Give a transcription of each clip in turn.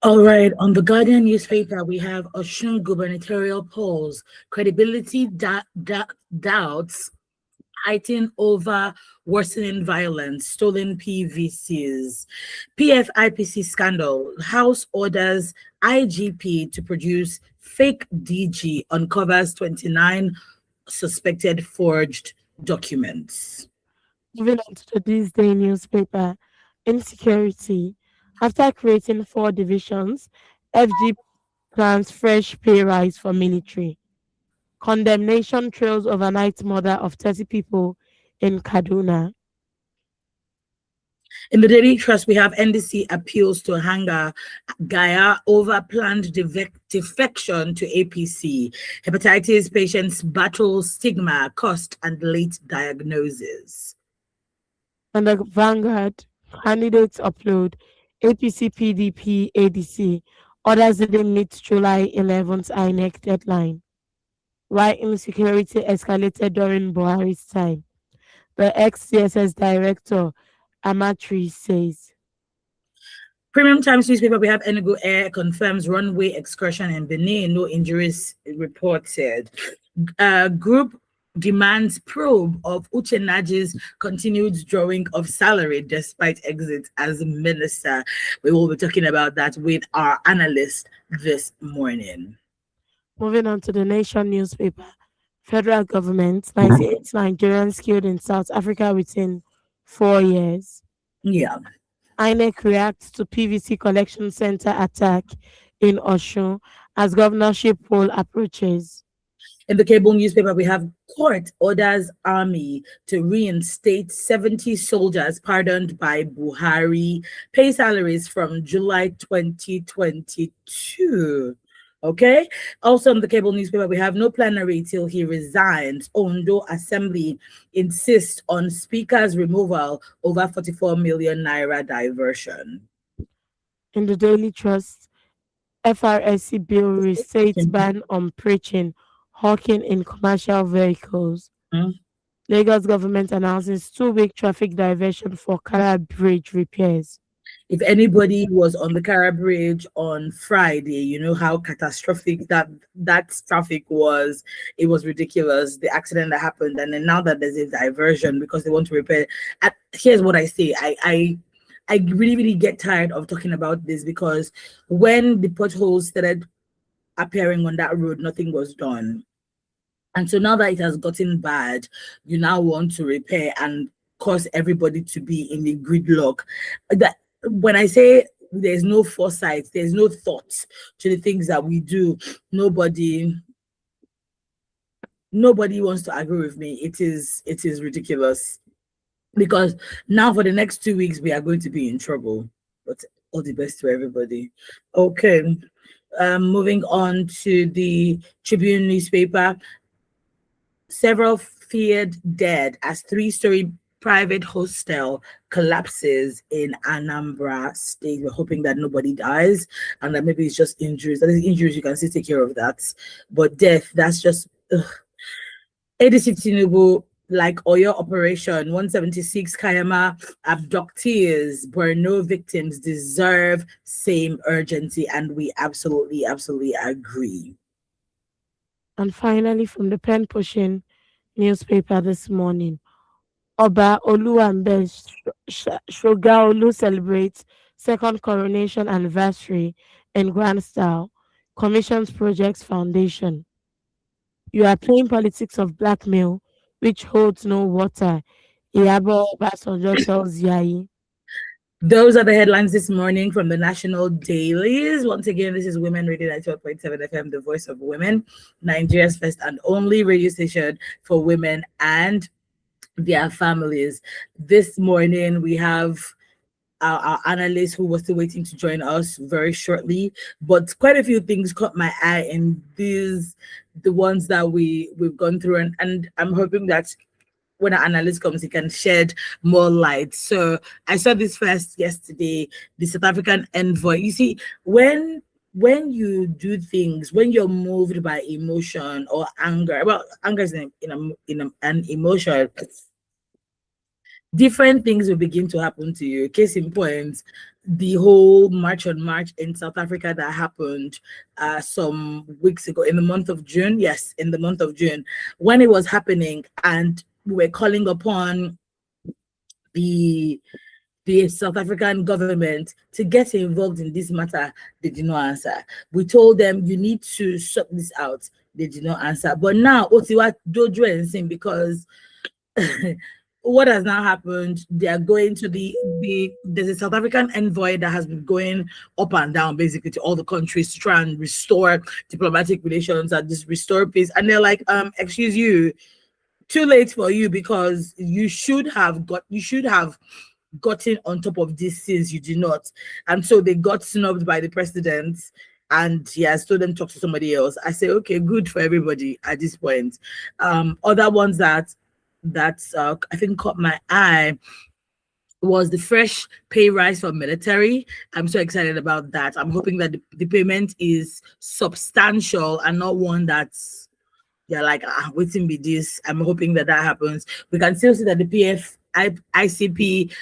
All right, on the Guardian newspaper, we have Osun gubernatorial polls, credibility doubts heighten over worsening violence, stolen PVCs, PFIPC scandal, House orders IGP to produce fake DG, uncovers 29 suspected forged documents. Moving on to the This Day newspaper, insecurity. After creating four divisions, FG plans fresh pay rise for military. Condemnation trails overnight murder of 30 people in Kaduna. In the Daily Trust, we have NDC appeals to Hanga Gaya over planned defection to APC. Hepatitis patients battle stigma, cost, and late diagnosis. And the Vanguard, candidates upload APC, PDP, ADC. Others didn't meet July 11th INEC deadline. Why insecurity escalated during Buhari's time. The ex-CSS director, Amatri, says. Premium Times newspaper, we have Enugu Air confirms runway excursion in Benin, no injuries reported. Group demands probe of Uche Nnaji's continued drawing of salary despite exit as minister. We will be talking about that with our analyst this morning. Moving on to the Nation newspaper. Federal government, 98 Nigerians killed in South Africa within 4 years. Yeah. INEC reacts to PVC collection center attack in Osun as governorship poll approaches. In the cable newspaper, we have court orders army to reinstate 70 soldiers pardoned by Buhari, pay salaries from July 2022. Okay. Also in the cable newspaper, we have no plenary till he resigns. Ondo Assembly insists on Speaker's removal over 44 million naira diversion. In the Daily Trust, FRSC bill restates ban on preaching, hawking in commercial vehicles. Lagos government announces 2-week traffic diversion for Kara Bridge repairs. If anybody was on the Kara Bridge on Friday, you know how catastrophic that traffic was. It was ridiculous, the accident that happened. And then now that there's a diversion because they want to repair. Here's what I say. I really, really get tired of talking about this because when the potholes started appearing on that road, nothing was done. And so now that it has gotten bad, you now want to repair and cause everybody to be in a gridlock. That when I say there's no foresight, there's no thought to the things that we do, nobody wants to agree with me. It is ridiculous. Because now for the next 2 weeks, we are going to be in trouble. But all the best to everybody. Okay. Moving on to the Tribune newspaper. Several feared dead as 3-story private hostel collapses in Anambra State. We're hoping that nobody dies and that maybe it's just injuries. That is injuries, you can still take care of that. But death, that's just... ADC Tinubu, like Oyo Operation 176 Kayama abductees, Borno victims deserve same urgency, and we absolutely agree. And finally, from the pen pushing newspaper this morning, Oba Oluwambe Shogaolu celebrates second coronation anniversary in grand style, commissions projects foundation. You are playing politics of blackmail, which holds no water. Iyabo Obasanjo tells Yayi. Those are the headlines this morning from the national dailies. Once again, this is Women Radio 12.7 FM, the voice of women, Nigeria's first and only radio station for women and their families. This morning, we have our analyst who was still waiting to join us very shortly, but quite a few things caught my eye in the ones that we've gone through, and I'm hoping that when our analyst comes, he can shed more light. So I saw this first yesterday, the South African envoy. You see, when you do things, when you're moved by emotion or anger, well, anger is an emotion. different things will begin to happen to you. Case in point, the whole March on March in South Africa that happened some weeks ago in the month of June. Yes, in the month of June, when it was happening, and we were calling upon the South African government to get involved in this matter, they did not answer. We told them you need to sort this out. They did not answer. But now, Otiwa Dojo and Sim, because what has now happened, they are going to there's a South African envoy that has been going up and down basically to all the countries to try and restore diplomatic relations and just restore peace. And they're like, excuse you, too late for you, because you should have gotten on top of this since you did not. And so they got snubbed by the president, and he has told them to talk to somebody else. I say, okay, good for everybody at this point. Other ones that I think caught my eye was the fresh pay rise for military. I'm so excited about that. I'm hoping that the payment is substantial and not one that's like, waiting be this. I'm hoping that happens. We can still see that the ICP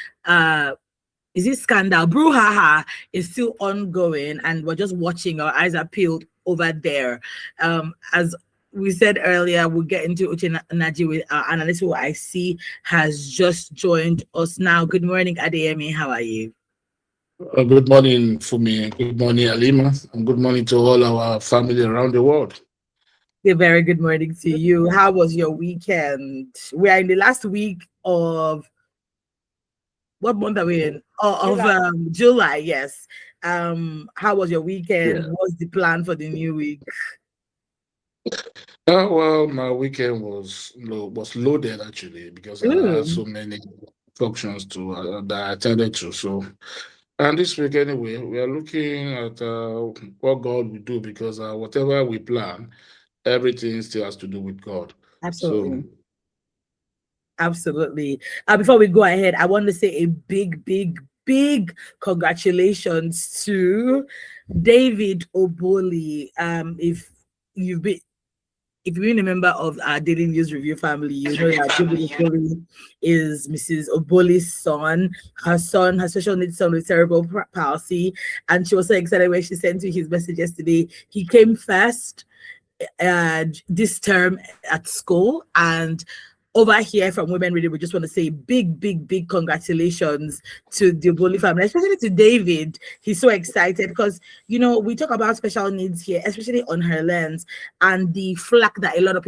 is this scandal brouhaha is still ongoing, and we're just watching. Our eyes are peeled over there. As we said earlier, we'll get into Uche Nnaji with our analyst, who I see has just joined us now. Good morning, Adeyemi. How are you? Good morning, Fumi. Good morning, Alima. And good morning to all our family around the world. A very good morning to you. How was your weekend? We are in the last week of what month are we in? Of July, yes. How was your weekend? Yeah. What's the plan for the new week? Well, my weekend was loaded actually, because I had so many functions that I attended to. So, and this week anyway, we are looking at what God will do, because whatever we plan, everything still has to do with God. Absolutely. So, absolutely. Before we go ahead, I want to say a big congratulations to David Oboli. If you've been a member of our Daily News Review family, you know that David Oboli is Mrs. Oboli's son. Her special needs son with cerebral palsy, and she was so excited when she sent you his message yesterday. He came first this term at school, and over here from Women Radio, we just want to say big congratulations to the Oboli family, especially to David. He's so excited because, we talk about special needs here, especially on her lens, and the flack that a lot of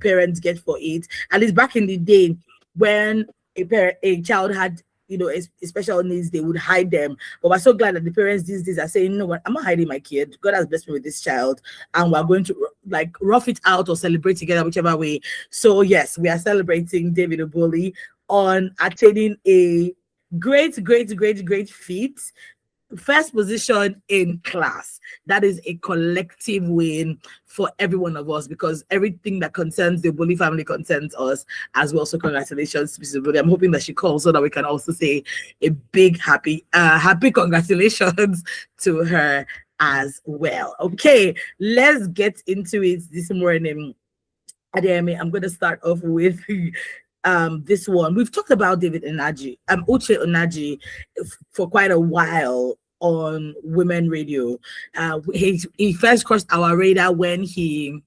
parents get for it. At least back in the day when a child had special needs, they would hide them. But we're so glad that the parents these days are saying, no, I'm not hiding my kid. God has blessed me with this child, and we're going to rough it out or celebrate together, whichever way. So yes, we are celebrating David Oboli on attaining a great feat. First position in class. That is a collective win for every one of us, because everything that concerns the Oboli family concerns us as well. So congratulations to Mrs. Oboli. I'm hoping that she calls so that we can also say a big happy congratulations to her as well. Okay, let's get into it this morning. Adeyemi, I'm going to start off with this one. We've talked about David Nnaji, Uche Nnaji, for quite a while on Women Radio. He first crossed our radar when he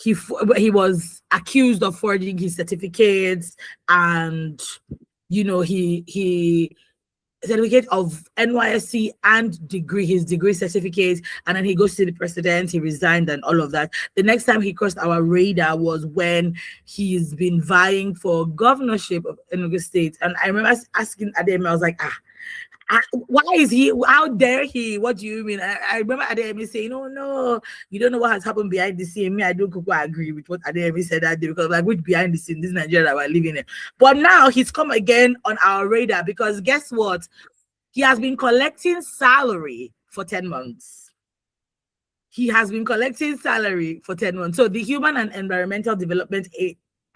was accused of forging his certificates, and he certificate of NYSC and his degree certificate, and then he goes to the president, he resigned and all of that. The next time he crossed our radar was when he's been vying for governorship of Enugu State. And I remember asking Adeyemi, I was like, why is he? How dare he? What do you mean? I remember Adeyemi saying, no, you don't know what has happened behind the scene. Me, I don't quite agree with what Adeyemi said that day, because which behind the scene, this Nigeria that we're living in. But now he's come again on our radar, because guess what? He has been collecting salary for 10 months. He has been collecting salary for 10 months. So the Human and Environmental Development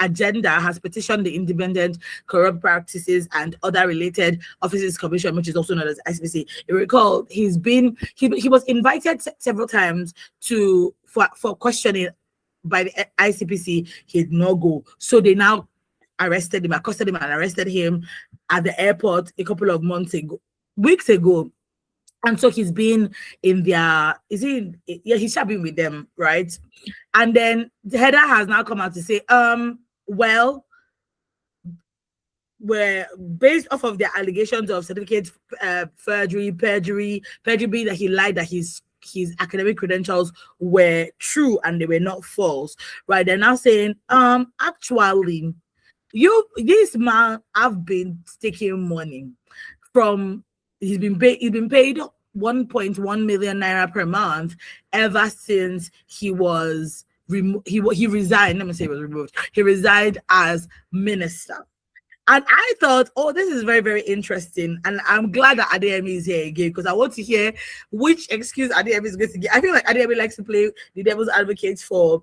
Agenda has petitioned the Independent Corrupt Practices and Other Related Offices Commission, which is also known as ICPC. You recall, he was invited several times for questioning by the ICPC. He did not go. So they now arrested him, accosted him, and arrested him at the airport a couple of weeks ago. And so he's been in their, yeah, he's been with them, right? And then the header has now come out to say, well, were based off of their allegations of certificate perjury being that he lied that his academic credentials were true and they were not false, right? They're now saying, actually, this man have been taking money from, he's been paid 1.1 million naira per month ever since he was he resigned. Let me say he was removed. He resigned as minister. And I thought, oh, this is very, very interesting. And I'm glad that Adeyemi is here again, because I want to hear which excuse Adeyemi is going to give. I feel like Adeyemi likes to play the devil's advocate for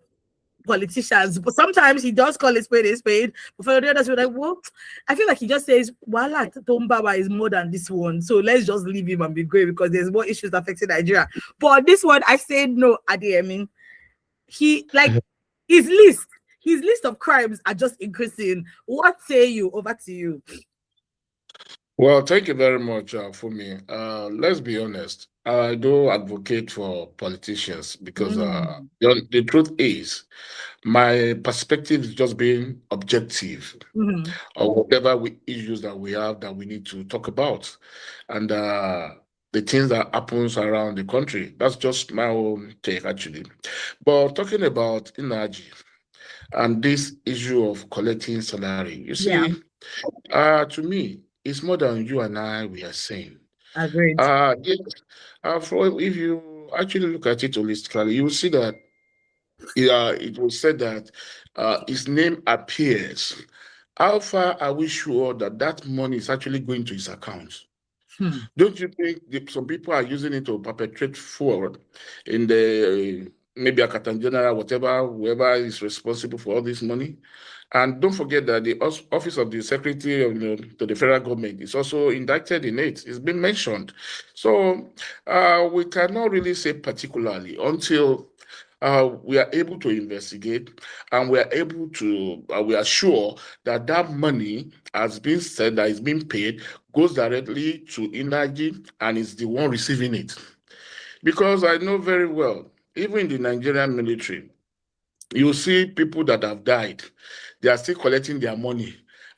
politicians, but sometimes he does call it spade a spade. But for the others, we're like, well, I feel like he just says, Wala Tombaba is more than this one. So let's just leave him and be great because there's more issues affecting Nigeria. But this one, I said no, Adeyemi. He, like, his list of crimes are just increasing. What say you? Over to you. Well, thank you very much for me. Let's be honest. I do advocate for politicians because the truth is, my perspective is just being objective or whatever issues that we have that we need to talk about, and the things that happens around the country. That's just my own take, actually. But talking about Nnaji and this issue of collecting salary, you see, to me, it's more than you and I we are saying. Agreed. If you actually look at it holistically, you will see that it was said that his name appears. How far are we sure that that money is actually going to his account? Don't you think some people are using it to perpetrate fraud in the maybe Accountant General, whatever, whoever is responsible for all this money? And don't forget that the Office of the Secretary to the federal government is also indicted in it. It's been mentioned. So we cannot really say particularly until we are able to investigate and we are able to, we are sure that that money has been said, that is being paid, goes directly to Nnaji and is the one receiving it. Because I know very well, even in the Nigerian military, you see people that have died, they are still collecting their money.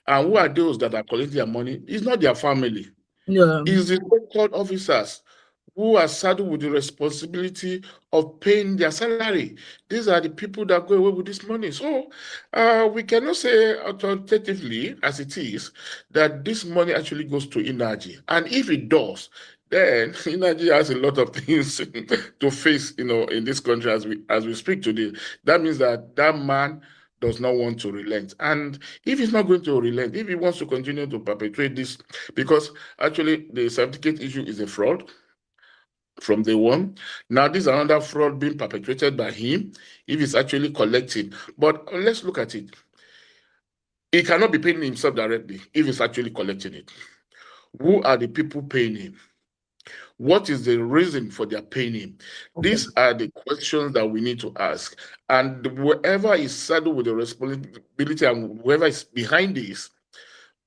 And who are those that are collecting their money? It's not their family. It's the so-called officers who are saddled with the responsibility of paying their salary. These are the people that go away with this money. So we cannot say authoritatively, as it is, that this money actually goes to Nnaji. And if it does, then Nnaji has a lot of things to face, in this country as we speak today. That means that man does not want to relent. And if he's not going to relent, if he wants to continue to perpetrate this, because actually the certificate issue is a fraud from day one. Now, this is another fraud being perpetrated by him if he's actually collecting. But let's look at it. He cannot be paying himself directly if he's actually collecting it. Who are the people paying him? What is the reason for their paying him? Okay. These are the questions that we need to ask. And whoever is saddled with the responsibility and whoever is behind this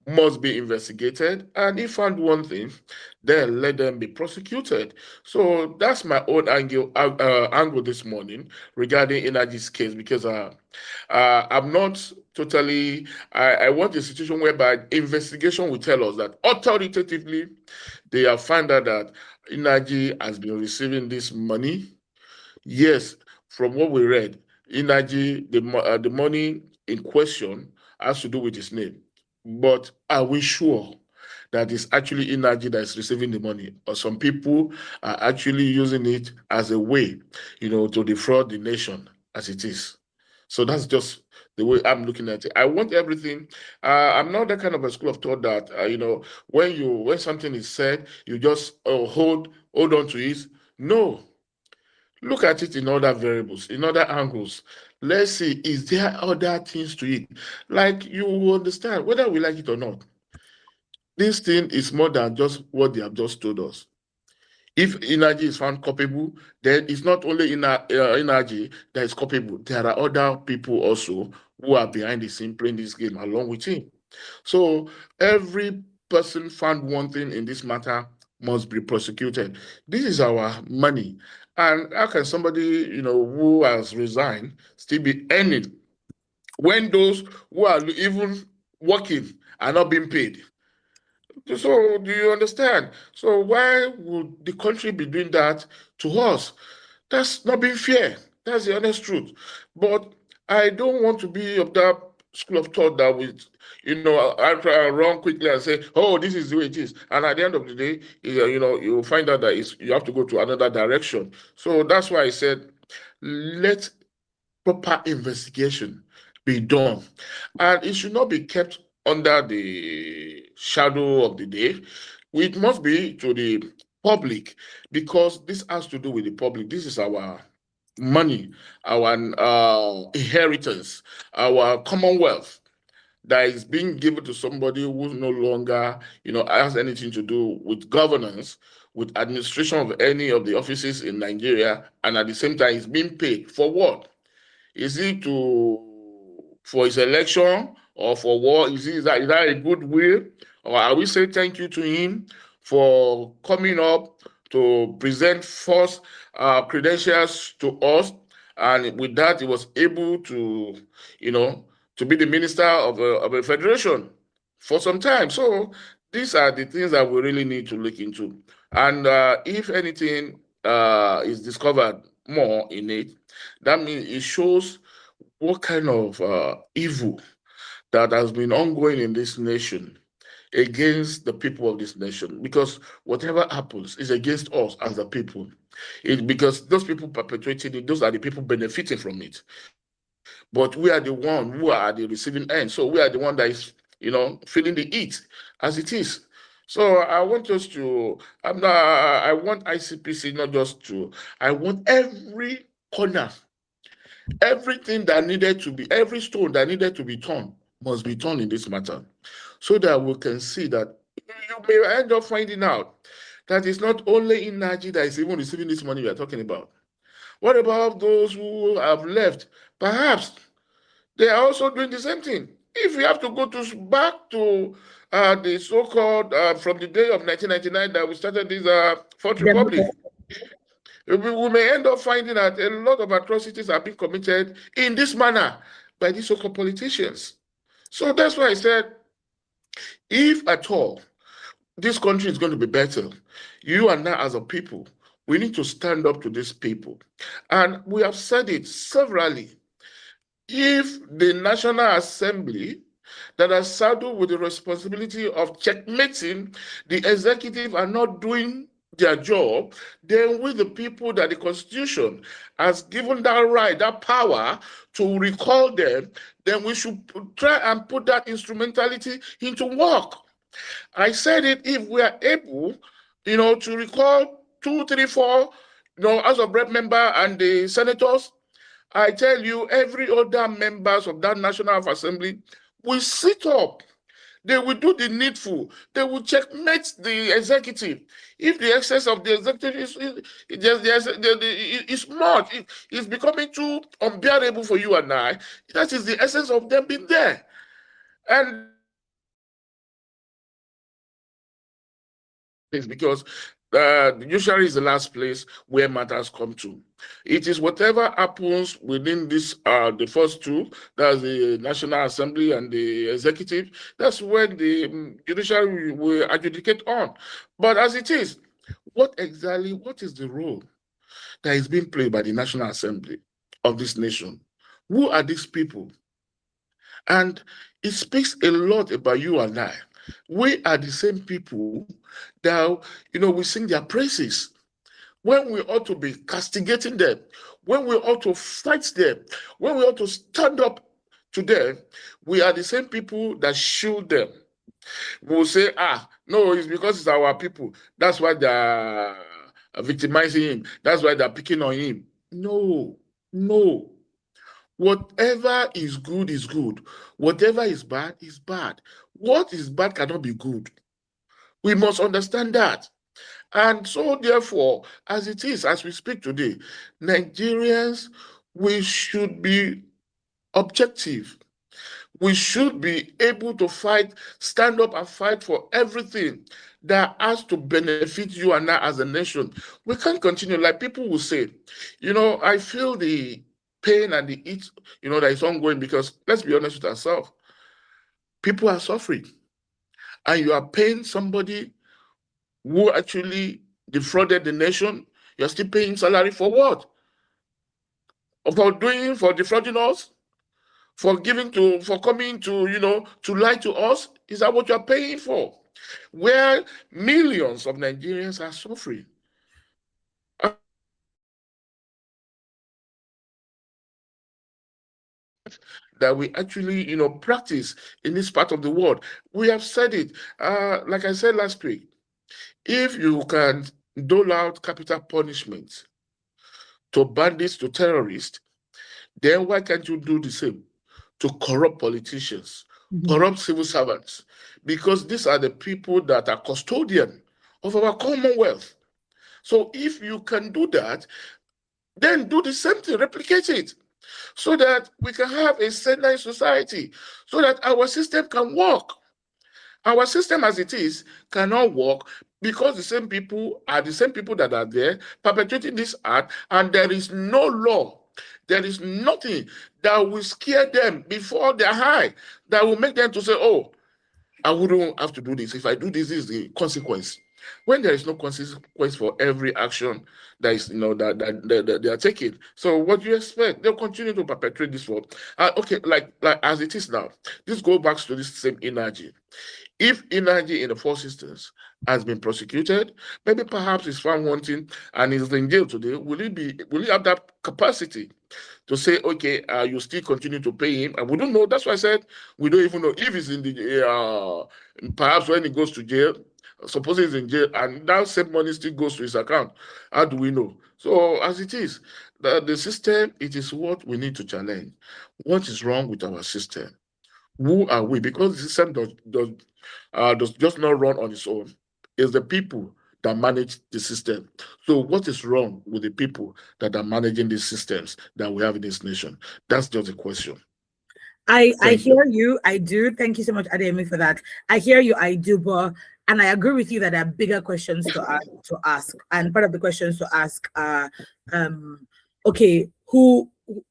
must be investigated. And if found wanting, then let them be prosecuted. So that's my own angle this morning regarding Nnaji's case, because I'm not totally, I want a situation whereby investigation will tell us that authoritatively they have found out that Nnaji has been receiving this money. Yes, from what we read, Nnaji, the money in question has to do with his name. But are we sure that it's actually Nnaji that is receiving the money? Or some people are actually using it as a way, to defraud the nation as it is. So that's just the way I'm looking at it. I want everything. I'm not that kind of a school of thought that, when something is said, you just hold on to it. No. Look at it in other variables, in other angles. Let's see, is there other things to it? Like, you will understand, whether we like it or not, this thing is more than just what they have just told us. If Nnaji is found culpable, then it's not only Nnaji that is culpable. There are other people also who are behind the scene playing this game along with him. So every person found wanting in this matter must be prosecuted. This is our money. And how can somebody, who has resigned still be earning when those who are even working are not being paid? So do you understand? So why would the country be doing that to us? That's not being fair. That's the honest truth. But I don't want to be of that school of thought that we, I run quickly and say, "Oh, this is the way it is," and at the end of the day, you'll find out that you have to go to another direction. So that's why I said, let proper investigation be done, and it should not be kept under the shadow of the day. It must be to the public, because this has to do with the public. This is our money, our inheritance, our commonwealth that is being given to somebody who no longer, has anything to do with governance, with administration of any of the offices in Nigeria, and at the same time is being paid for what? Is it for his election or for what? Is that a goodwill? Or are we saying thank you to him for coming up to present false credentials to us? And with that, he was able to, to be the minister of a federation for some time. So these are the things that we really need to look into. And if anything is discovered more in it, that means it shows what kind of evil that has been ongoing in this nation against the people of this nation. Because whatever happens is against us as the people. Because those people perpetuating it, those are the people benefiting from it. But we are the one who are the receiving end. So we are the one that is, feeling the heat as it is. So I want us to, I want ICPC not just to, I want every corner, everything that needed to be, every stone that needed to be turned must be turned in this matter, so that we can see that you may end up finding out that it's not only Nnaji that is even receiving this money we are talking about. What about those who have left? Perhaps they are also doing the same thing. If we have to go back to the so-called from the day of 1999 that we started this Fourth Republic, we may end up finding that a lot of atrocities are being committed in this manner by these so-called politicians. So that's why I said, if at all this country is going to be better, you and I as a people, we need to stand up to these people. And we have said it severally. If the National Assembly that are saddled with the responsibility of checkmating the executive are not doing their job, then with the people that the Constitution has given that right, that power to recall them, then we should try and put that instrumentality into work. I said it, if we are able, to recall 2, 3, 4, House of Rep member and the senators, I tell you, every other members of that National Assembly will sit up. They will do the needful. They will checkmate the executive. If the excess of the executive is much, it's becoming too unbearable for you and I, that is the essence of them being there. And it's because the judiciary is the last place where matters come to. It is whatever happens within this, the first two, that's the National Assembly and the executive, that's when the judiciary will adjudicate on. But as it is, what is the role that is being played by the National Assembly of this nation? Who are these people? And it speaks a lot about you and I. We are the same people that, we sing their praises when we ought to be castigating them, when we ought to fight them, when we ought to stand up to them. We are the same people that shield them. We will say, no, it's because it's our people. That's why they're victimizing him. That's why they're picking on him. No. Whatever is good is good. Whatever is bad is bad. What is bad cannot be good. We must understand that. And so, therefore, as it is, as we speak today, Nigerians, we should be objective. We should be able to fight, stand up and fight for everything that has to benefit you and I as a nation. We can't continue. Like people will say, I feel the pain and the heat, that is ongoing, because let's be honest with ourselves. People are suffering. And you are paying somebody who actually defrauded the nation. You're still paying salary for what? For defrauding us? For coming to lie to us? Is that what you're paying for? Where millions of Nigerians are suffering. That we actually, practice in this part of the world. We have said it. Like I said last week, if you can dole out capital punishment to bandits, to terrorists, then why can't you do the same to corrupt politicians, corrupt civil servants? Because these are the people that are custodian of our commonwealth. So if you can do that, then do the same thing, replicate it, so that we can have a centralized society, so that our system can work. Our system as it is cannot work because the same people that are there perpetrating this act, and there is no law. There is nothing that will scare them before their eye, that will make them to say, oh, I wouldn't have to do this. If I do this, this is the consequence. When there is no consequence for every action that is, that they are taking. So what do you expect? They'll continue to perpetrate this work. Okay, like as it is now, this goes back to this same Nnaji. If Nnaji in the Four Sisters has been prosecuted, maybe perhaps he's found wanting and is in jail today, will he have that capacity to say, okay, you still continue to pay him? And we don't know. That's why I said we don't even know if he's in the perhaps when he goes to jail, suppose he's in jail and that same money still goes to his account. How do we know? So as it is, the system, it is what we need to challenge. What is wrong with our system? Who are we? Because the system does just not run on its own. It's the people that manage the system. So what is wrong with the people that are managing these systems that we have in this nation? That's just a question. I hear you. I do. Thank you so much, Adeyemi, for that. I hear you. I do, and I agree with you that there are bigger questions to ask. And part of the questions to ask are, okay,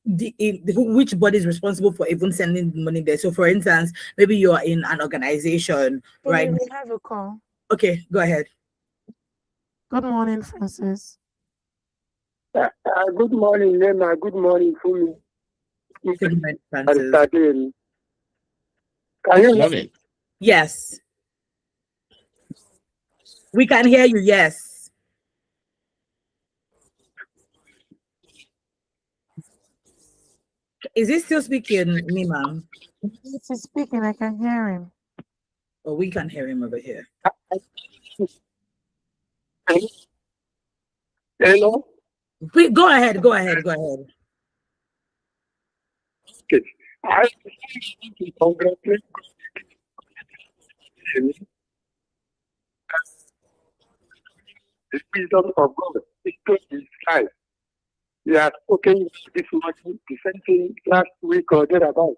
which body is responsible for even sending money there? So, for instance, maybe you are in an organization, right? We have a call. Okay, go ahead. Good morning, Francis. Good morning, Nema. Good morning, Fumi. Good morning, Francis. Can you hear me? Yes. We can hear you, yes. Is he still speaking, Nima? He's speaking, I can hear him. Oh, we can hear him over here. Hello? Go ahead. Okay. I congratulate the wisdom of God. It took his life. He has spoken this morning, the same thing last week or thereabout.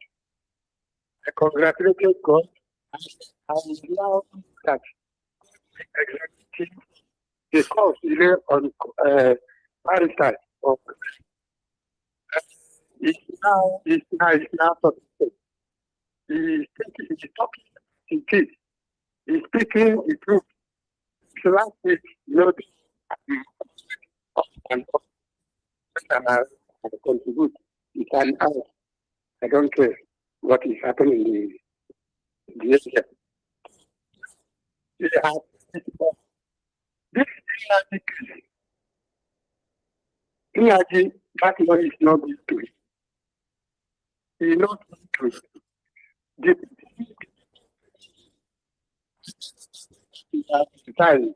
I congratulated God. I am now that executive the course on Paris of it's now successful. He's talking in peace. He's speaking the truth. So last week, and contribute. You can ask. I don't care what is happening in the area. This Nnaji, that money is not good to it. He not good to it. The time.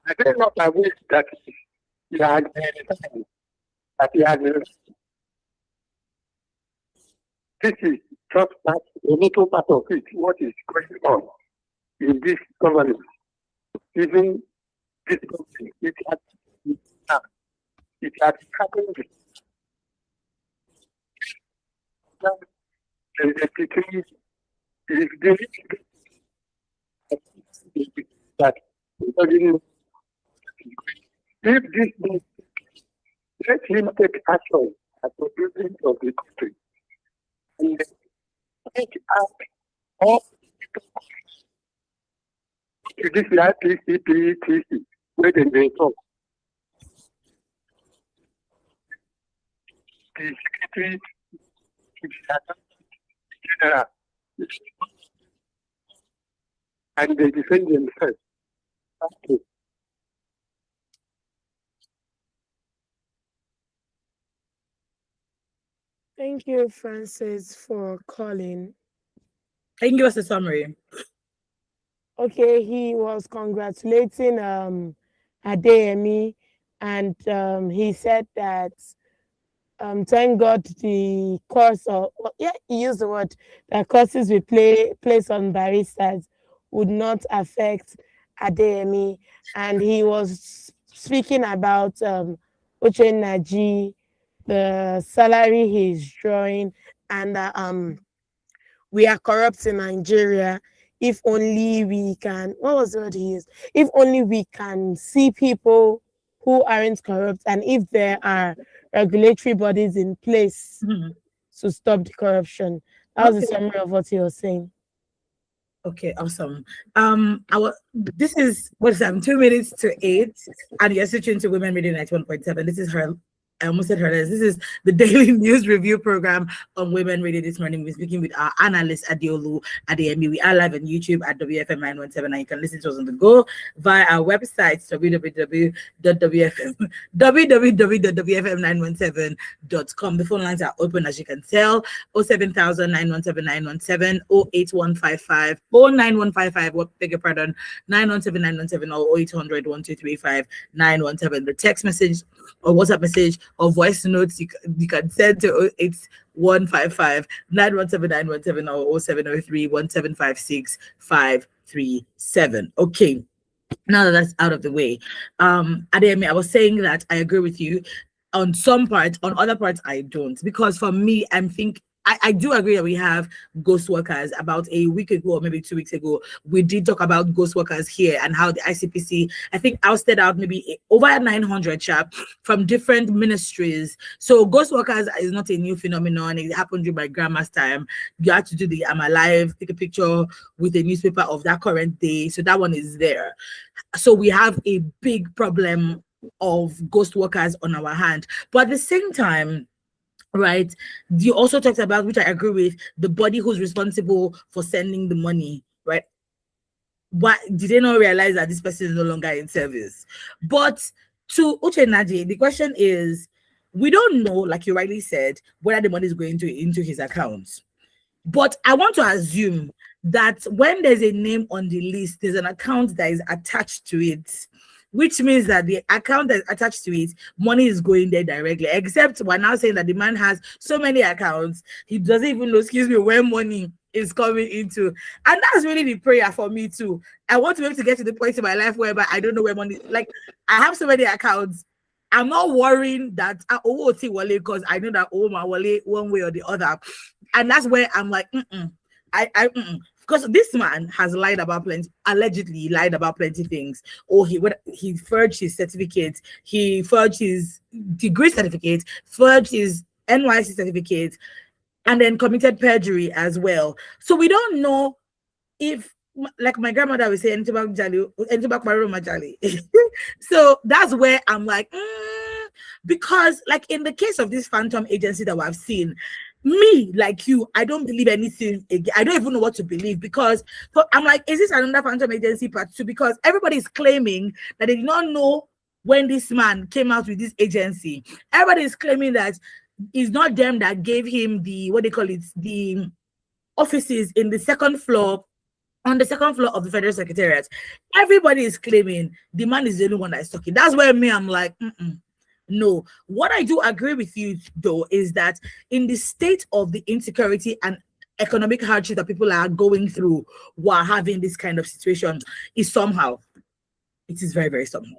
I did not wish that he had time, that he had. This is just that a little part of it, what is going on in this government, even this government, it had happened. Between if they that if this let him take action as the president of the country and take out all to this PCPTC where they talk. The secretary general and they defend themselves. Okay. Thank you, Francis, for calling. Can you give us a summary? Okay, he was congratulating Adeyemi, and he said that thank God the course of he used the word that courses we place on baristas would not affect Adeyemi, and he was speaking about Uche Nnaji, the salary he's drawing, and we are corrupt in Nigeria. If only we can, what was the word he used? If only we can see people who aren't corrupt, and if there are regulatory bodies in place to stop the corruption. That was the summary of what he was saying. Okay, awesome. This is 2 minutes to 8, and you're switching to Women Radio 91.7. This is her. I almost said her. This is the daily news review program on Women Radio. This morning we're speaking with our analyst Adeolu Adeyemi. We are live on YouTube at WFM 917, and you can listen to us on the go via our website www.wfm917.com. The phone lines are open, as you can tell. 07000 917 917 08155 09155. What beg your pardon? 917 917 or 0800 1235 917. The text message or WhatsApp message or voice notes you can send to 08155 917 917 or 0703 1756 537. Okay, now that that's out of the way, Adeyemi, I was saying that I agree with you on some parts, on other parts I don't, because for me, I do agree that we have ghost workers. About a week ago, or maybe 2 weeks ago, we did talk about ghost workers here and how the ICPC, I think, ousted out maybe over 900 from different ministries. So ghost workers is not a new phenomenon. It happened during my grandma's time. You had to do the I'm alive, take a picture with a newspaper of that current day. So that one is there. So we have a big problem of ghost workers on our hand. But at the same time, right, you also talked about, which I agree with, the body who's responsible for sending the money, right? Why did they not realize that this person is no longer in service? But to Uche Nnaji, the question is, we don't know, like you rightly said, whether the money is going into his account. But I want to assume that when there's a name on the list, there's an account that is attached to it, which means that the account that's attached to it, money is going there directly. Except we're now saying that the man has so many accounts, he doesn't even know, where money is coming into. And that's really the prayer for me too. I want to be able to get to the point in my life whereby I don't know where money, like I have so many accounts. I'm not worrying that because I know that my wallet one way or the other. And that's where I'm like, because this man has allegedly lied about plenty things. Or he forged his certificate, he forged his degree certificate, forged his NYC certificate, and then committed perjury as well. So we don't know if, like my grandmother would say, so that's where I'm like, because like in the case of this phantom agency that we've seen, me, like you, I don't believe anything again. I don't even know what to believe, because I'm like, is this another phantom agency part two? Because everybody is claiming that they did not know when this man came out with this agency. Everybody is claiming that it's not them that gave him the, the offices in the second floor, on the second floor of the Federal Secretariat. Everybody is claiming the man is the only one that is talking. That's where I'm like, no. What I do agree with you, though, is that in the state of the insecurity and economic hardship that people are going through while having this kind of situation is somehow, it is very, very somehow.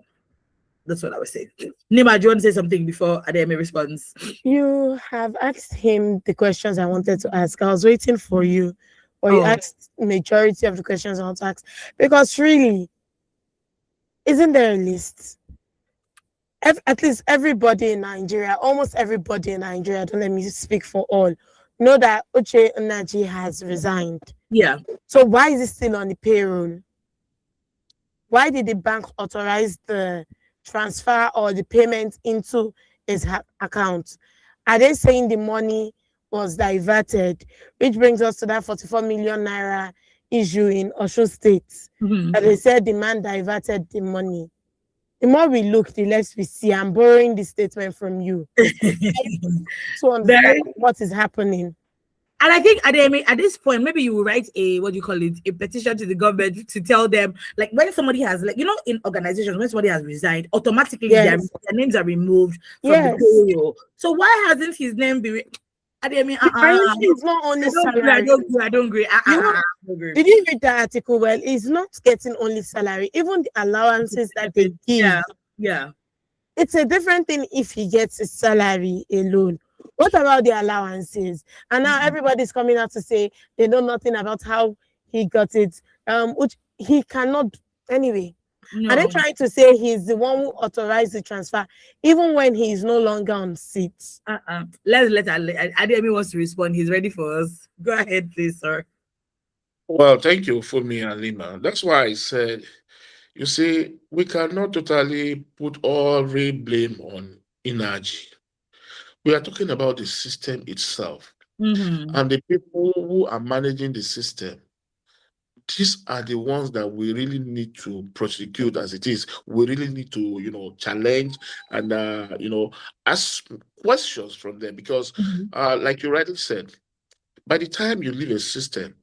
That's what I would say. Nima, do you want to say something before Ademi responds? You have asked him the questions I wanted to ask. I was waiting for you, or you asked majority of the questions I want to ask. Because really, isn't there a list? At least everybody in Nigeria, almost everybody in Nigeria, don't let me speak for all, know that Uche Nnaji has resigned. Yeah. So why is it still on the payroll? Why did the bank authorize the transfer or the payment into his account? Are they saying the money was diverted? Which brings us to that 44 million naira issue in Osun State. That they said the man diverted the money. The more we look, the less we see. I'm borrowing this statement from you. So understand what is happening. And I think at this point, maybe you will write a a petition to the government to tell them, like, when somebody has, like, in organizations, when somebody has resigned, automatically their names are removed from the payroll. So why hasn't his name been? It's not only salary. I don't agree. Did you read the article? Well, it's not getting only salary, even the allowances that they give. Yeah. It's a different thing if he gets his salary alone. What about the allowances? And now everybody's coming out to say they know nothing about how he got it. Which he cannot anyway. No. Are they trying to say he's the one who authorized the transfer, even when he is no longer on seat? Let's let Ademi wants to respond. He's ready for us. Go ahead, please, sir. Well, thank you, Fumi and Lima. That's why I said, you see, we cannot totally put all real blame on Nnaji. We are talking about the system itself. And the people who are managing the system. These are the ones that we really need to prosecute as it is. We really need to, challenge and, ask questions from them because, like you rightly said, by the time you leave a system,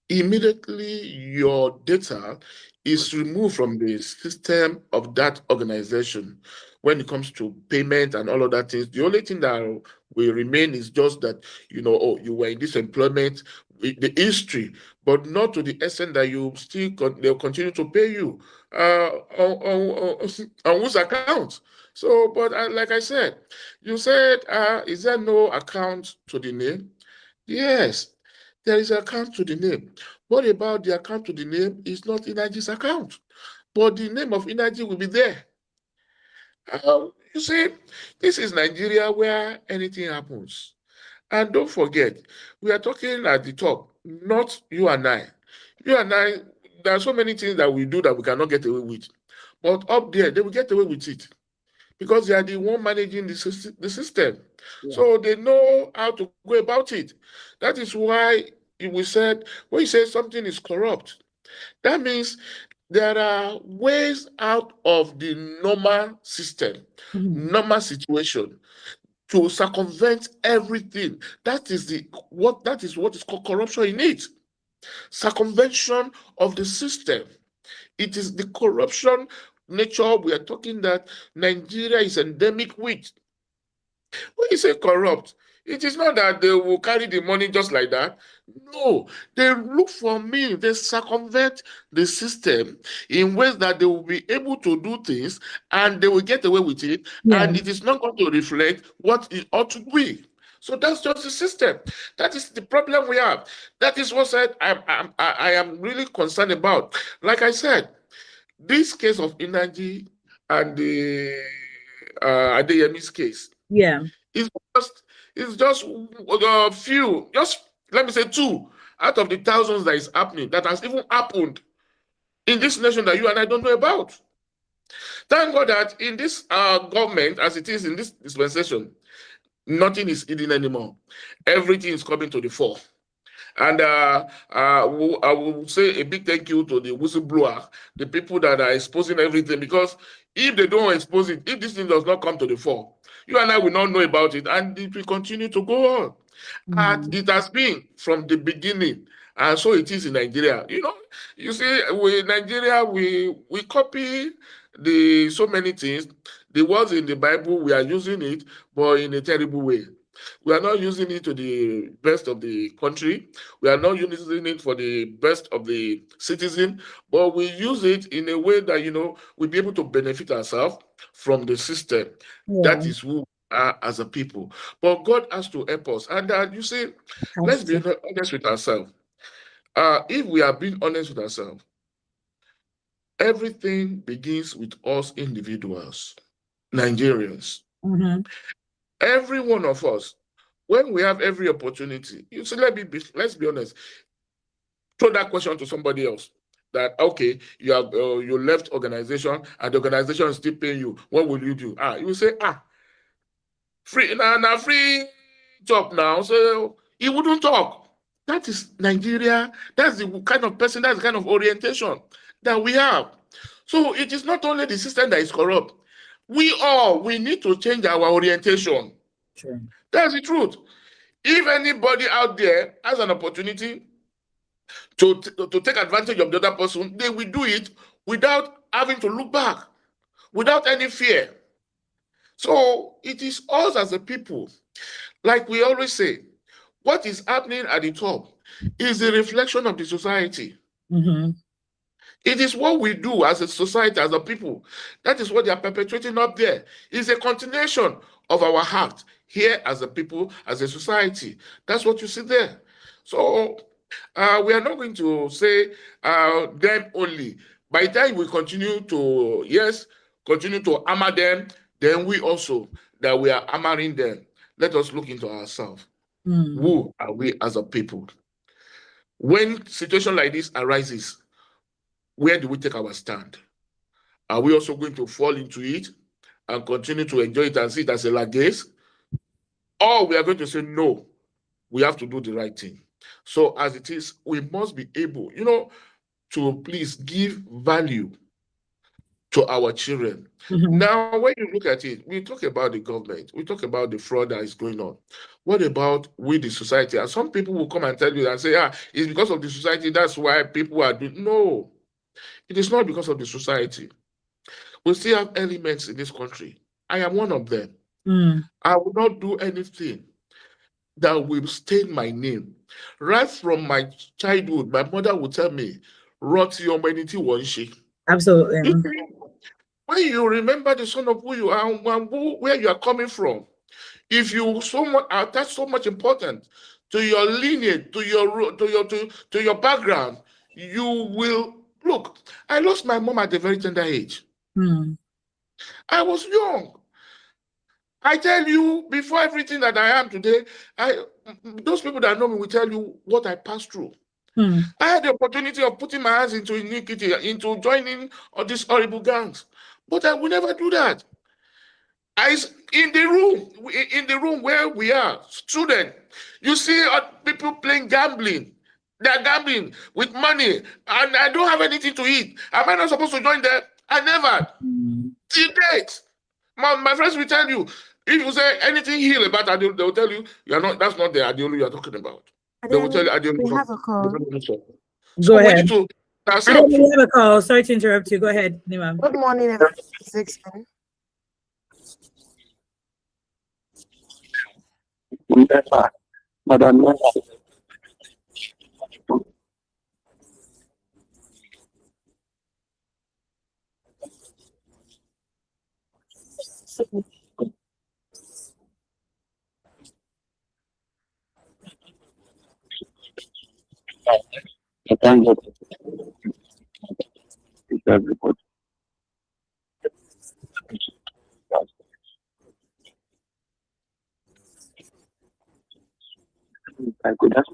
immediately your data is removed from the system of that organization when it comes to payment and all of that things. The only thing that will remain is just that, you were in this employment, the history, but not to the extent that you still they'll continue to pay you on whose account. So, but like I said, you said, is there no account to the name? Yes, there is an account to the name. What about the account to the name is not Nnaji's account, but the name of Nnaji will be there. You see, this is Nigeria where anything happens. And don't forget, we are talking at the top, not you and I. You and I, there are so many things that we do that we cannot get away with. But up there, they will get away with it because they are the one managing the system. Yeah. So they know how to go about it. That is why we said, when you say something is corrupt, that means there are ways out of the normal system, normal situation, to circumvent everything. That is what is called corruption in it. Circumvention of the system. It is the corruption nature we are talking that Nigeria is endemic with. When you say corrupt, it is not that they will carry the money just like that. No, they look for means, they circumvent the system in ways that they will be able to do things and they will get away with it, and it is not going to reflect what it ought to be. So that's just the system. That is the problem we have. That is what I am really concerned about. Like I said, this case of Nnaji and the Adeyemi's case. Yeah. It's just a few, just let me say 2 out of the thousands that is happening, that has even happened in this nation that you and I don't know about. Thank God that in this government, as it is in this dispensation, nothing is hidden anymore. Everything is coming to the fore. And I will say a big thank you to the whistleblower, the people that are exposing everything, because if they don't expose it, if this thing does not come to the fore, you and I will not know about it, and it will continue to go on. And it has been from the beginning, and so it is in Nigeria. You see, Nigeria, we copy so many things. The words in the Bible, we are using it, but in a terrible way. We are not using it to the best of the country. We are not using it for the best of the citizen, but we use it in a way that, we'll be able to benefit ourselves from the system. Yeah. That is who we are as a people. But God has to help us. And you see, let's be honest with ourselves. If we are being honest with ourselves, everything begins with us individuals, Nigerians. Mm-hmm. Every one of us, when we have every opportunity, you see, let's be honest. Throw that question to somebody else. That okay, you left organization and the organization is still paying you. What will you do? You say free now free job now. So he wouldn't talk. That is Nigeria. That's the kind of person. That's the kind of orientation that we have. So it is not only the system that is corrupt. We need to change our orientation. Sure. That's the truth. If anybody out there has an opportunity to take advantage of the other person, they will do it without having to look back, without any fear. So it is us as a people, like we always say, what is happening at the top is a reflection of the society. Mm-hmm. It is what we do as a society, as a people. That is what they are perpetuating up there. It's a continuation of our heart here as a people, as a society. That's what you see there. So we are not going to say them only. By the time we continue to hammer them, then we also, that we are hammering them. Let us look into ourselves. Mm. Who are we as a people? When situation like this arises, where do we take our stand? Are we also going to fall into it and continue to enjoy it and see it as a lagace? Or we are going to say, no, we have to do the right thing. So as it is, we must be able, to please give value to our children. Mm-hmm. Now, when you look at it, we talk about the government, we talk about the fraud that is going on. What about we, the society? And some people will come and tell you and say, it's because of the society, that's why people are doing. No, it is not because of the society. We still have elements in this country. I am one of them. Mm. I will not do anything that will stain my name. Right from my childhood, my mother would tell me, rot your humanity one shake. Absolutely. When you remember the son of who you are and where you are coming from, if you attach so much importance to your lineage, to your background, you will look. I lost my mom at a very tender age. Mm. I was young. I tell you, before everything that I am today, those people that know me will tell you what I passed through. Mm. I had the opportunity of putting my hands into iniquity, into joining all these horrible gangs, but I will never do that. In the room where we are, students, you see people playing gambling. They're gambling with money, and I don't have anything to eat. Am I not supposed to join them? I never. Till date. My friends will tell you, if you say anything heal about Adeolu, they will tell you, that's not the Adeolu you are talking about. They will tell you Adeolu. We have a call. Go ahead. We need to I don't have a call. Sorry to interrupt you. Go ahead, Nima. Good morning, everyone. Madam. Thank you. Everybody. I could have.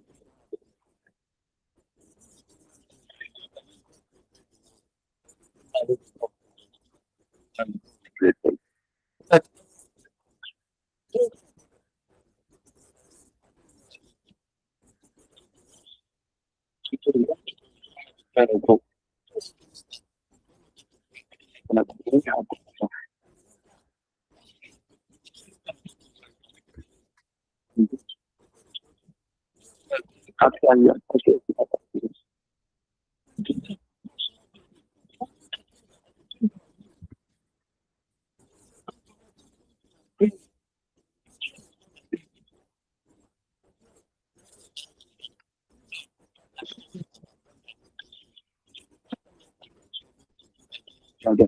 Okay.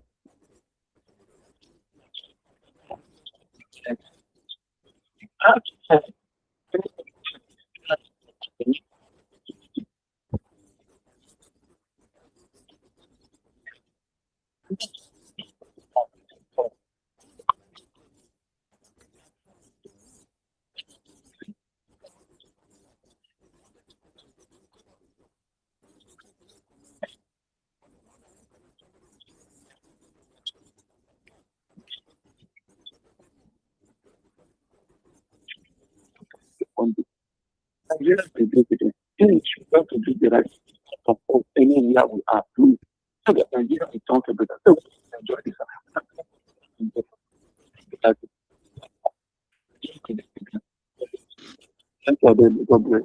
On the Nigerians to do with it. Finish, we have to do the right of any area we are doing. So that Nigeria is comfortable. So we enjoy this. Thank you, God bless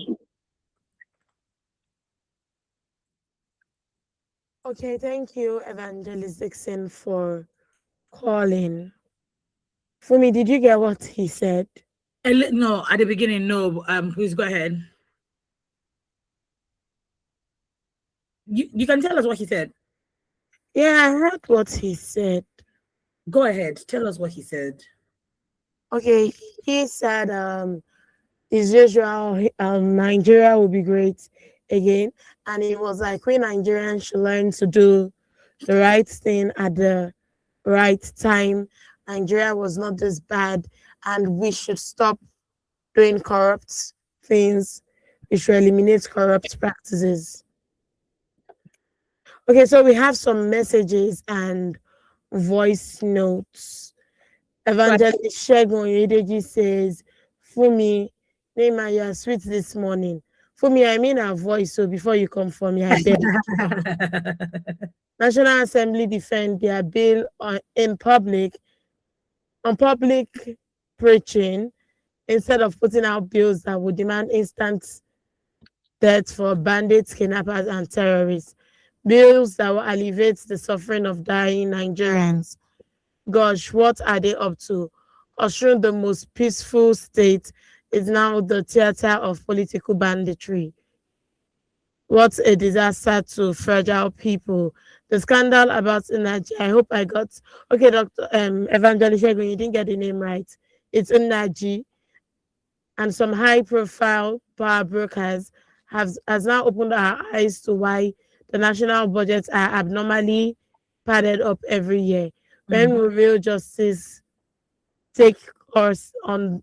you. Okay, thank you, Evangelist Dixon, for calling. Fumi, did you get what he said? No, at the beginning, no. Please go ahead. You can tell us what he said. Yeah, I heard what he said. Go ahead. Tell us what he said. Okay, he said, as usual, Nigeria will be great again. And it was like, we Nigerians should learn to do the right thing at the right time. Nigeria was not this bad, and we should stop doing corrupt things. We should eliminate corrupt practices. Okay, so we have some messages and voice notes. Evangelist Shegun Oyedeji says, Fumi, Neymar, you are sweet this morning. Fumi, I mean our voice, so before you come for me, I beg. National Assembly defend their bill on public preaching instead of putting out bills that would demand instant death for bandits, kidnappers, and terrorists. Bills that will alleviate the suffering of dying Nigerians. Gosh, what are they up to? Ushering the most peaceful state is now the theater of political banditry. What a disaster to fragile people. The scandal about Nnaji, I hope I got, okay, Dr. Evangelist Shegun, you didn't get the name right. It's Nnaji, and some high profile power brokers has now opened our eyes to why the national budgets are abnormally padded up every year. When will real justice take course on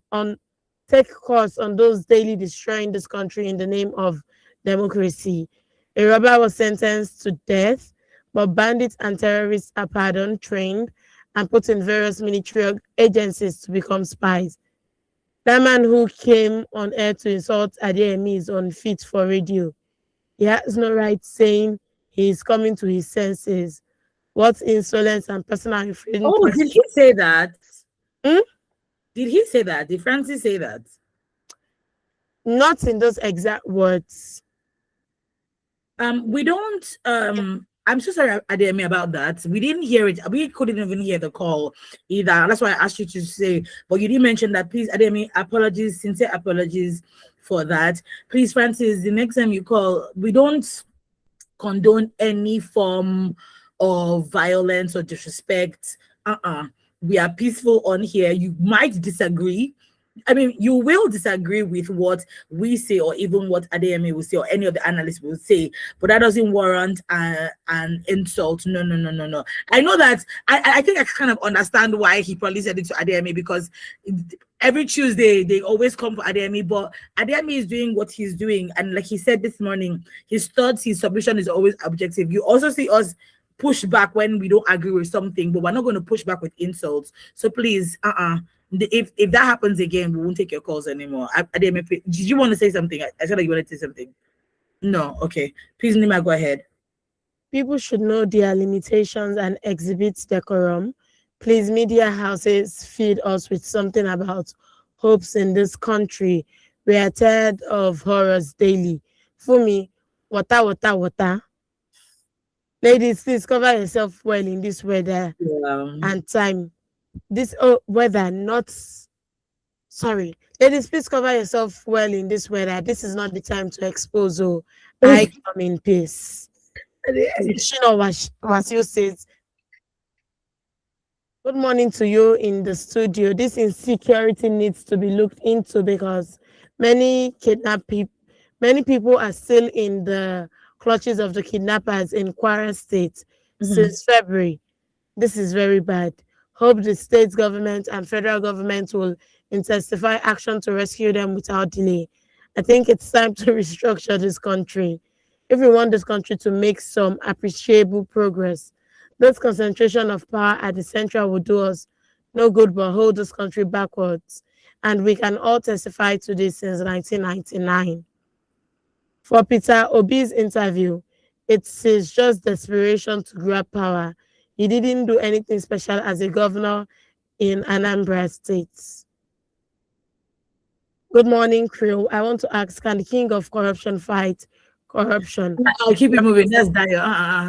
take course on those daily destroying this country in the name of democracy? A robber was sentenced to death, but bandits and terrorists are pardoned, trained, and put in various military agencies to become spies. That man who came on air to insult Adeyemi is unfit for radio. He has no right saying he is coming to his senses. What insolence and personal infringement. Oh, did he say that? Hmm? Did he say that? Did Francis say that? Not in those exact words. We don't. I'm so sorry, Ademi, about that. We didn't hear it. We couldn't even hear the call either. That's why I asked you to say. But you did mention that. Please, Ademi, apologies, sincere apologies for that. Please, Francis, the next time you call, we don't condone any form of violence or disrespect. We are peaceful on here. You might disagree. I mean, you will disagree with what we say, or even what Adeyemi will say, or any of the analysts will say, but that doesn't warrant an insult. No, no, no, no, no. I know that. I think I kind of understand why he probably said it to Adeyemi, because every Tuesday they always come for Adeyemi, but Adeyemi is doing what he's doing, and like he said this morning, his thoughts, his submission is always objective. You also see us push back when we don't agree with something, but we're not going to push back with insults. So please, if that happens again, we won't take your calls anymore. Did you want to say something? I said that you wanted to say something. No, okay. Please, Nima, go ahead. People should know their limitations and exhibit decorum. Please, media houses, feed us with something about hopes in this country. We are tired of horrors daily. For me, water, water, water. Ladies, please cover yourself well in this weather and time. This weather, not sorry. Ladies, please cover yourself well in this weather. This is not the time to expose I come in peace. Ade- Shino Wasil says, good morning to you in the studio. This insecurity needs to be looked into because many many people are still in the clutches of the kidnappers in Kwara State since February. This is very bad. Hope the state government and federal government will intensify action to rescue them without delay. I think it's time to restructure this country. If we want this country to make some appreciable progress, this concentration of power at the central will do us no good but hold this country backwards. And we can all testify to this since 1999. For Peter Obi's interview, it is just desperation to grab power. He didn't do anything special as a governor in Anambra State. Good morning, crew. I want to ask, can the king of corruption fight corruption? I'll keep it moving. That's Dio.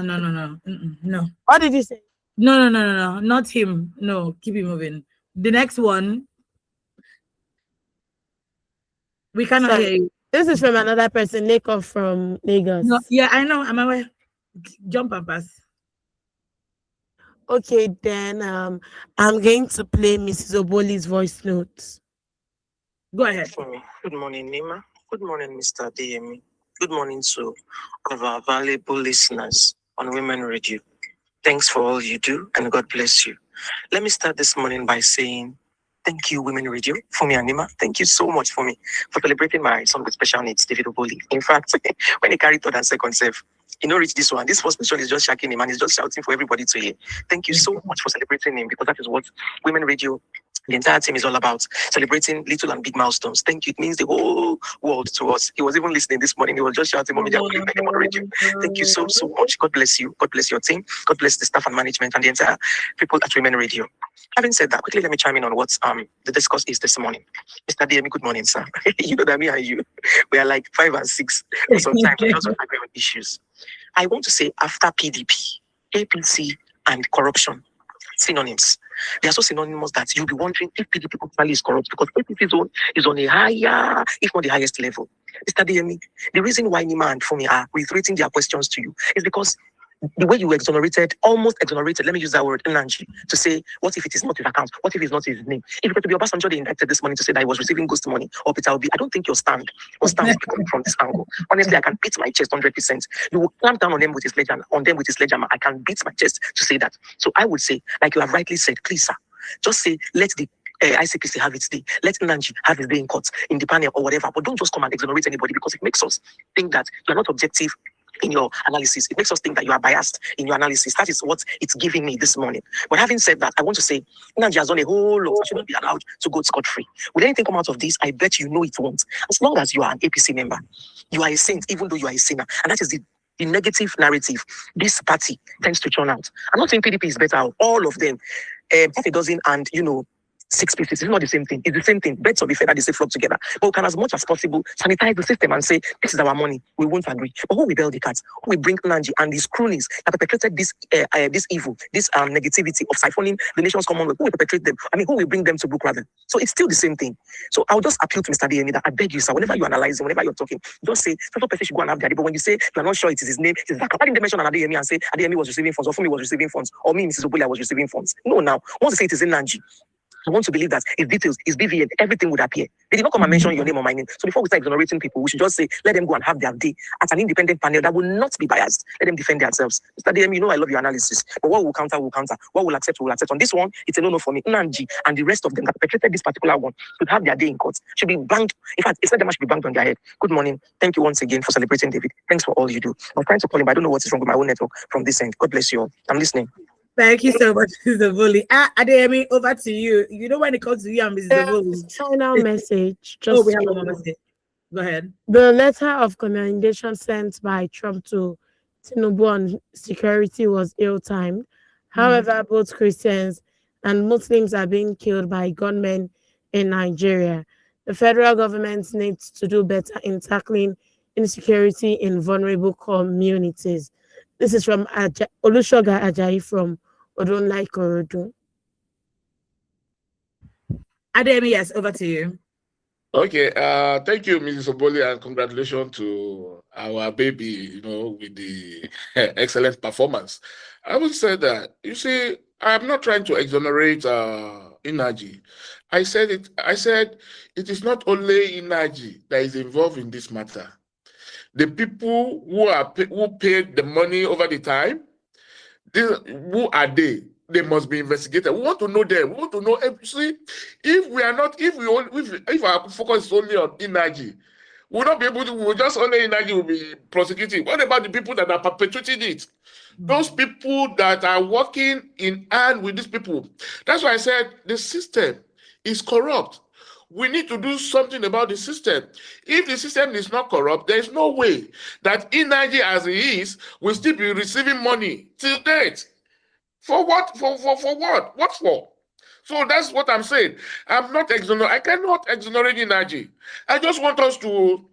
No. No. What did you say? No. Not him. No, keep it moving. The next one, we cannot Sorry. hear you. This is from another person, Neko from Lagos. No, yeah, I know. I'm aware. Jump and pass. Okay, then I'm going to play Mrs. Oboli's voice notes. Go ahead. For me. Good morning, Nima. Good morning, Mr. DME. Good morning to all of our valuable listeners on Women Radio. Thanks for all you do, and God bless you. Let me start this morning by saying thank you, Women Radio, for me and Nima. Thank you so much for celebrating my son with special needs, David Oboli. In fact, when he carried third and second self, he no reach this one. This first question is just shocking him and he's just shouting for everybody to hear. Thank you so much for celebrating him, because that is what Women Radio, the entire team, is all about, celebrating little and big milestones. Thank you. It means the whole world to us. He was even listening this morning. He was just shouting, Mommy, please make him on radio. Thank you so much. God bless you. God bless your team. God bless the staff and management and the entire people at Women Radio. Having said that, quickly let me chime in on what the discourse is this morning. Mr. DME, good morning, sir. You know that me and you, we are like 5 and 6. Sometimes we just agree on issues. I want to say, after PDP, APC, and corruption, synonyms. They are so synonymous that you'll be wondering if PDP actually is corrupt, because APC's own is on a higher, if not the highest level. Mr. DME, the reason why Nima and Fumi are reiterating their questions to you is because the way you almost exonerated, let me use that word, Nnaji, to say, what if it is not his account? What if it's not his name? If it were to be Obasanjo they indicted this morning to say that he was receiving ghost money, or Peter Obi, I don't think your stand will be coming from this angle. Honestly, I can beat my chest 100%. You will clamp down on them with his ledger, I can beat my chest to say that. So I would say, like you have rightly said, please, sir, just say, let the ICPC have its day. Let Nnaji have his day in court, in the panel or whatever. But don't just come and exonerate anybody, because it makes us think that you are not objective in your analysis. It makes us think that you are biased in your analysis. That is what it's giving me this morning. But having said that, I want to say, Nnaji has done a whole lot. Should not be allowed to go scot-free. Will anything come out of this? I bet you know it won't. As long as you are an APC member, you are a saint, even though you are a sinner. And that is the negative narrative this party tends to churn out. I'm not saying PDP is better. All of them, half a dozen, and 6 pieces. It's not the same thing. It's the same thing. Birds of a feather, they say flock together. But we can, as much as possible, sanitize the system and say, this is our money. We won't agree. But who will bail the cats? Who will bring Nnaji and these cronies that perpetrated this evil, this negativity of siphoning the nation's common wealth? Who will perpetrate them? I mean, who will bring them to book rather? So it's still the same thing. So I'll just appeal to Mr. DME that I beg you, sir, whenever you're analyzing, whenever you're talking, just say, some person should go and have their day. But when you say you're not sure it is his name, it's that. Why didn't they mention an DME and say DME was receiving funds, or Fumi was receiving funds, or me, Mrs. Obulia, was receiving funds? No, now, once they say it is Nnaji, I want to believe that his details, his BVN, everything would appear. They did not come and mention your name or my name. So before we start exonerating people, we should just say, let them go and have their day at an independent panel that will not be biased. Let them defend themselves. Mr. DM, I love your analysis. But what will counter, will counter. What will accept, will accept. On this one, it's a no-no for me. Nnaji and the rest of them that perpetrated this particular one should have their day in court. Should be banged. In fact, it's not that much should be banged on their head. Good morning. Thank you once again for celebrating David. Thanks for all you do. I'm trying to call him, but I don't know what is wrong with my own network from this end. God bless you all. I'm listening. Thank you so much, Mrs. Bully. Adeyemi, over to you. You know when it comes to you and Mrs. Bully. Final message. Oh, we have one more message. Go ahead. The letter of commendation sent by Trump to Tinubu on security was ill-timed. However, both Christians and Muslims are being killed by gunmen in Nigeria. The federal government needs to do better in tackling insecurity in vulnerable communities. This is from Olushoga Ajayi from Odunlai Korodu. Adeyemi, yes, over to you. Okay, thank you, Mrs. Oboli, and congratulations to our baby, with the excellent performance. I would say that, you see, I'm not trying to exonerate Nnaji. I said it is not only Nnaji that is involved in this matter. The people who paid the money over the time, who are they? They must be investigated. We want to know them. We want to know. See, if our focus is only on Nnaji, we'll not be able to. We'll just only Nnaji will be prosecuting. What about the people that are perpetuating it? Those people that are working in hand with these people. That's why I said the system is corrupt. We need to do something about the system. If the system is not corrupt, there is no way that Nnaji, as he is, will still be receiving money till date. For what? For what? What for? So that's what I'm saying. I cannot exonerate Nnaji. I just want us to,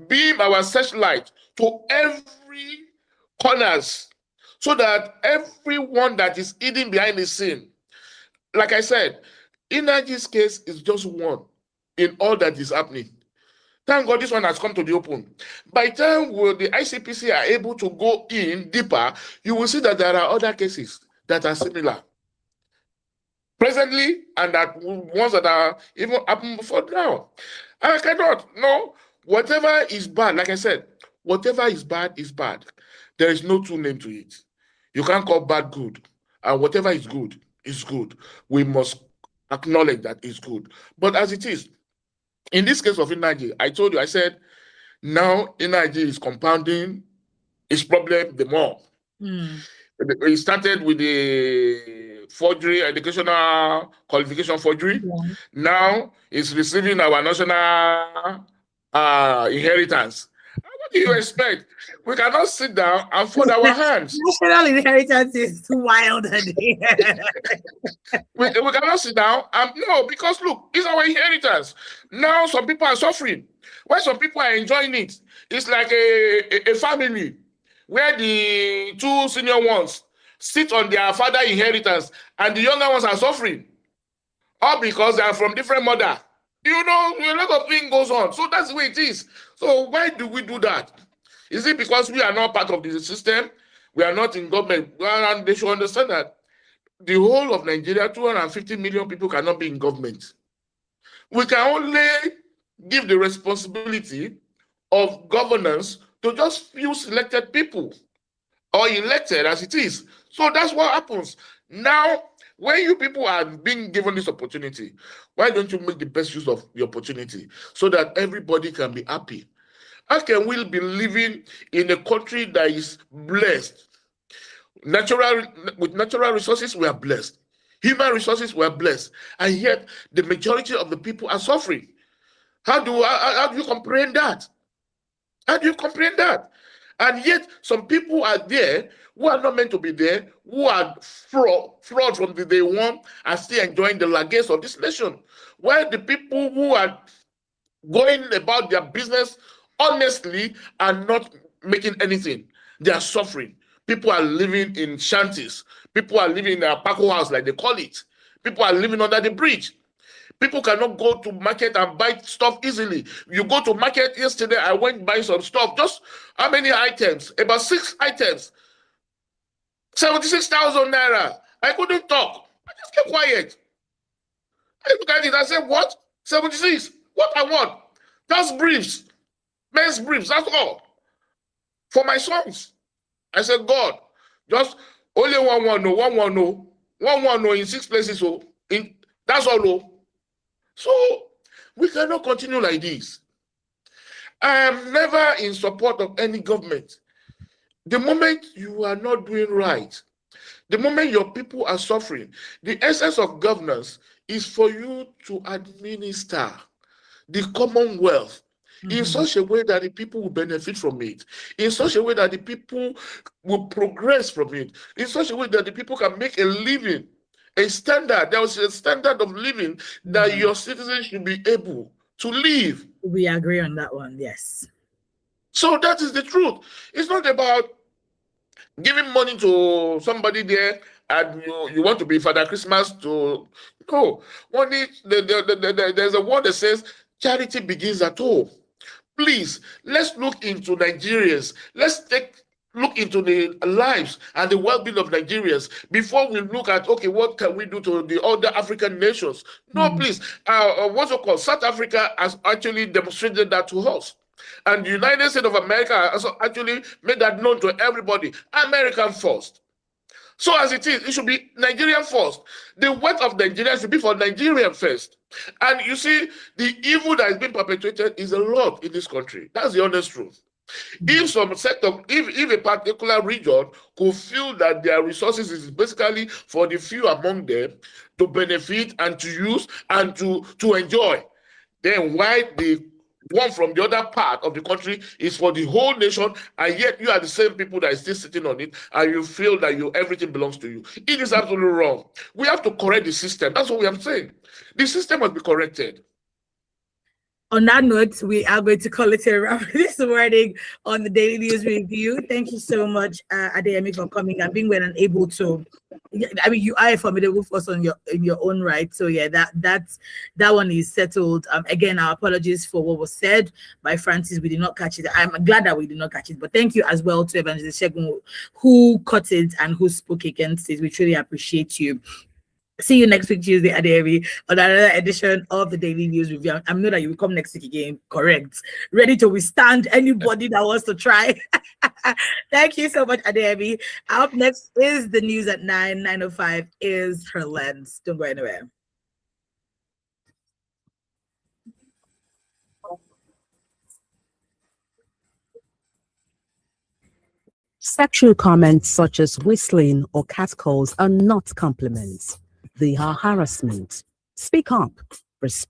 beam our searchlight to every corners, so that everyone that is hidden behind the scene, like I said, Nnaji's case is just one in all that is happening. Thank God this one has come to the open. By the time the ICPC are able to go in deeper, you will see that there are other cases that are similar presently, and that ones that are even happened before now. I cannot. No, whatever is bad, like I said, whatever is bad is bad. There is no true name to it. You can't call bad good. And whatever is good is good. We must acknowledge that it's good. But as it is, in this case of Nnaji, I told you, I said, now Nnaji is compounding his problem the more. He started with the forgery, educational qualification forgery. Yeah. Now he's receiving our national inheritance. What do you expect? We cannot sit down and fold our hands. National inheritance is too wild. We cannot sit down and no, because look, it's our inheritance. Now some people are suffering. While some people are enjoying it. It's like a family where the two senior ones sit on their father inheritance and the younger ones are suffering. All because they are from different mother. A lot of things goes on. So that's the way it is. So why do we do that? Is it because we are not part of the system? We are not in government? Well, and they should understand that the whole of Nigeria, 250 million people cannot be in government. We can only give the responsibility of governance to just few selected people or elected as it is. So that's what happens. Now, when you people are being given this opportunity, why don't you make the best use of the opportunity so that everybody can be happy? How can we be living in a country that is blessed? With natural resources, we are blessed. Human resources, we are blessed. And yet, the majority of the people are suffering. How do you comprehend that? How do you comprehend that? And yet, some people are there who are not meant to be there, who are fraud from the day one, are still enjoying the largesse of this nation. While the people who are going about their business honestly are not making anything, they are suffering. People are living in shanties. People are living in a Paco house, like they call it. People are living under the bridge. People cannot go to market and buy stuff easily. You go to market yesterday, I went buy some stuff. Just how many items? About 6 items. 76,000 naira. I couldn't talk. I just kept quiet. I look at it, I said, what? 76. What I want? Just briefs. Men's briefs, that's all. For my sons. I said, God, just only one no in 6 places. So that's all. No. So we cannot continue like this. I am never in support of any government. The moment you are not doing right, the moment your people are suffering, the essence of governance is for you to administer the commonwealth in such a way that the people will benefit from it, in such a way that the people will progress from it, in such a way that the people can make a living, a standard. There was a standard of living that your citizens should be able to live. We agree on that one, yes. So that is the truth. It's not about giving money to somebody there and you want to be Father Christmas to no. There's a word that says charity begins at home. Please, let's look into Nigerians. Let's look into the lives and the well-being of Nigerians before we look at, okay, what can we do to the other African nations? No, please. What's it called? South Africa has actually demonstrated that to us. And the United States of America has actually made that known to everybody. American first. So as it is, it should be Nigerian first. The wealth of Nigeria should be for Nigerian first. And you see, the evil that is being perpetrated is a lot in this country. That's the honest truth. If some sector, if a particular region could feel that their resources is basically for the few among them to benefit and to use and to enjoy, then why the one from the other part of the country is for the whole nation, and yet you are the same people that is still sitting on it, and you feel that everything belongs to you? It is absolutely wrong. We have to correct the system. That's what we are saying. The system must be corrected. On that note, we are going to call it a wrap this morning on the Daily News Review. Thank you so much, Adeyemi, for coming and being well and able to. I mean, you are a formidable force in your own right. So yeah, that one is settled. Again, our apologies for what was said by Francis. We did not catch it. I'm glad that we did not catch it. But thank you as well to Evangelist Shegun, who caught it and who spoke against it. We truly appreciate you. See you next week, Tuesday, Adeyemi, on another edition of the Daily News Review. I know that you will come next week again, correct? Ready to withstand anybody that wants to try. Thank you so much, Adeyemi. Up next is the news at 9:05 is Her Lens. Don't go anywhere. Sexual comments such as whistling or catcalls are not compliments. They are harassment. Speak up. Respect.